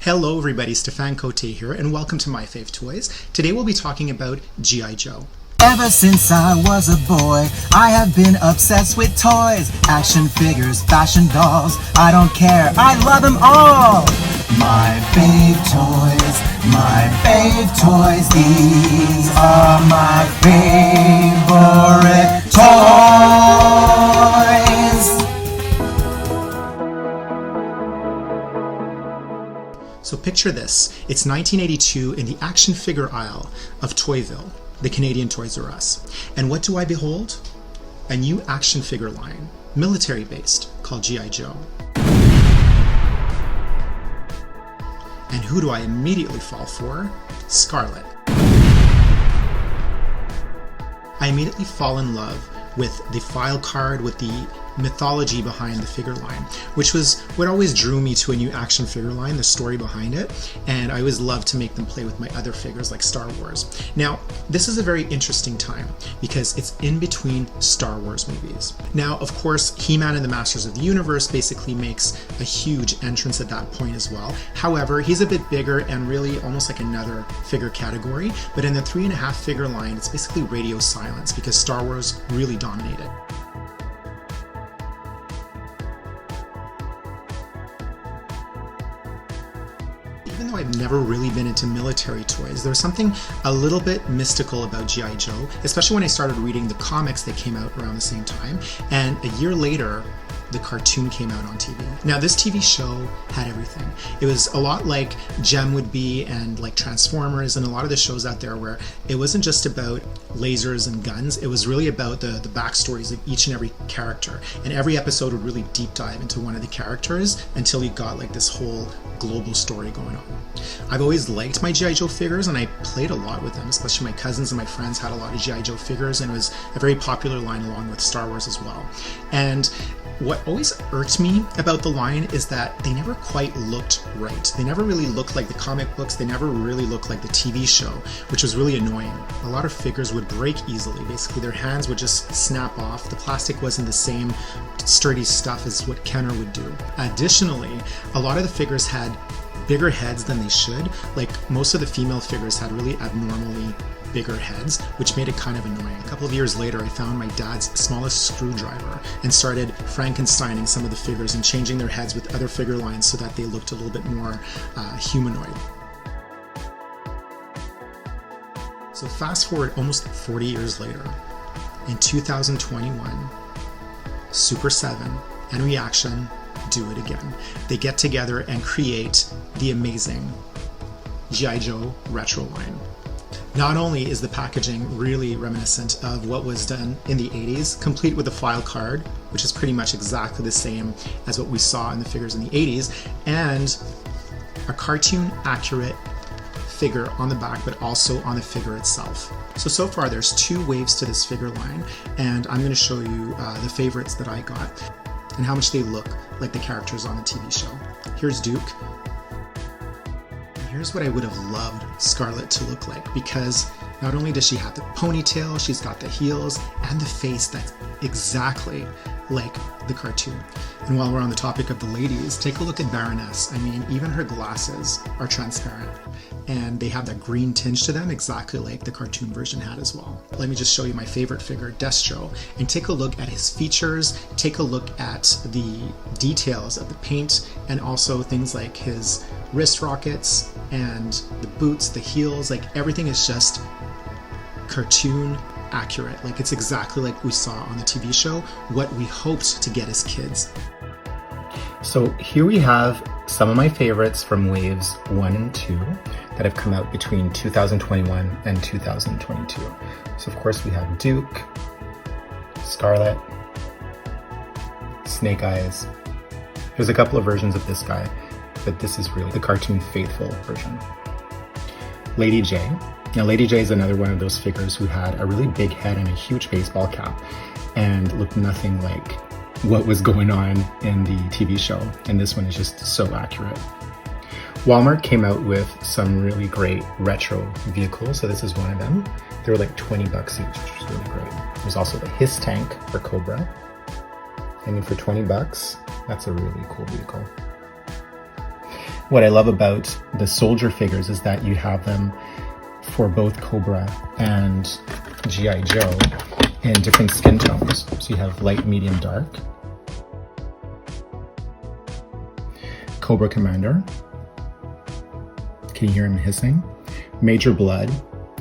Hello everybody, Stefan Cote here, and welcome to My Fave Toys. Today we'll be talking about G.I. Joe. Ever since I was a boy, I have been obsessed with toys, action figures, fashion dolls, I don't care, I love them all! My fave toys, these are my favorite toys! So picture this, it's 1982 in the action figure aisle of Toyville, the Canadian Toys R Us. And what do I behold? A new action figure line, military-based, called G.I. Joe. And who do I immediately fall for? Scarlett. I immediately fall in love with the file card, with the mythology behind the figure line, which was what always drew me to a new action figure line, the story behind it, and I always loved to make them play with my other figures like Star Wars. Now, this is a very interesting time because it's in between Star Wars movies. Now, of course, He-Man and the Masters of the Universe basically makes a huge entrance at that point as well. However, he's a bit bigger and really almost like another figure category, but in the 3.5 figure line, it's basically radio silence because Star Wars really dominated. Even though I've never really been into military toys, there was something a little bit mystical about G.I. Joe, especially when I started reading the comics that came out around the same time, and a year later, the cartoon came out on TV. Now, this TV show had everything. It was a lot like Gem would be and like Transformers and a lot of the shows out there where it wasn't just about lasers and guns, it was really about the backstories of each and every character. And every episode would really deep dive into one of the characters until you got like this whole global story going on. I've always liked my G.I. Joe figures and I played a lot with them, especially my cousins and my friends had a lot of G.I. Joe figures and it was a very popular line along with Star Wars as well. And what always irked me about the line is that they never quite looked right. They never really looked like the comic books, they never really looked like the TV show, which was really annoying. A lot of figures would break easily. Basically, their hands would just snap off. The plastic wasn't the same sturdy stuff as what Kenner would do. Additionally, a lot of the figures had bigger heads than they should. Like most of the female figures had really abnormally bigger heads, which made it kind of annoying. A couple of years later, I found my dad's smallest screwdriver and started Frankensteining some of the figures and changing their heads with other figure lines so that they looked a little bit more humanoid. So fast forward almost 40 years later, in 2021, Super 7 and Reaction do it again. They get together and create the amazing G.I. Joe retro line. Not only is the packaging really reminiscent of what was done in the 80s, complete with a file card, which is pretty much exactly the same as what we saw in the figures in the 80s, and a cartoon accurate figure on the back, but also on the figure itself. So far there's 2 waves to this figure line, and I'm going to show you the favorites that I got and how much they look like the characters on the TV show. Here's Duke. Here's what I would have loved Scarlett to look like, because not only does she have the ponytail, she's got the heels and the face that's exactly like the cartoon. And while we're on the topic of the ladies, take a look at Baroness. I mean, even her glasses are transparent and they have that green tinge to them exactly like the cartoon version had as well. Let me just show you my favorite figure, Destro, and take a look at his features, take a look at the details of the paint and also things like his wrist rockets and the boots, the heels, like everything is just cartoon accurate. Like it's exactly like we saw on the TV show, what we hoped to get as kids. So here we have some of my favorites from waves 1 and 2 that have come out between 2021 and 2022. So of course we have Duke, Scarlett, Snake Eyes. There's a couple of versions of this guy, but this is really the cartoon faithful version. Lady J. Now Lady J is another one of those figures who had a really big head and a huge baseball cap and looked nothing like what was going on in the TV show, and this one is just so accurate. Walmart came out with some really great retro vehicles, so this is one of them. They were like $20 each, which was really great. There's also the Hiss Tank for Cobra. I mean, for $20, that's a really cool vehicle. What I love about the soldier figures is that you have them for both Cobra and G.I. Joe in different skin tones. So you have light, medium, dark. Cobra Commander. Can you hear him hissing? Major Blood.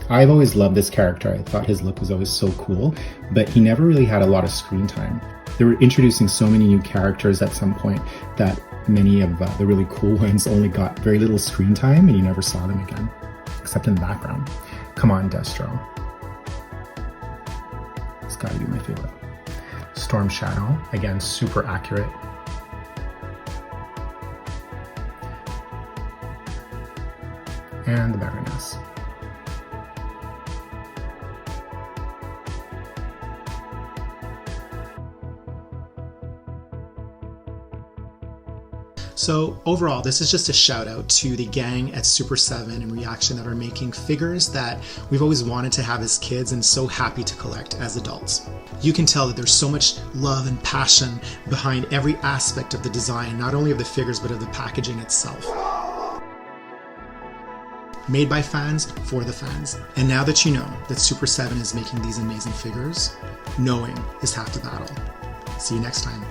I've always loved this character. I thought his look was always so cool, but he never really had a lot of screen time. They were introducing so many new characters at some point that many of the really cool ones only got very little screen time and you never saw them again, except in the background. Come on, Destro. It's gotta be my favorite. Storm Shadow, again, super accurate. And the Baroness. So overall, this is just a shout out to the gang at Super 7 and Reaction that are making figures that we've always wanted to have as kids and so happy to collect as adults. You can tell that there's so much love and passion behind every aspect of the design, not only of the figures, but of the packaging itself. Made by fans, for the fans. And now that you know that Super 7 is making these amazing figures, knowing is half the battle. See you next time.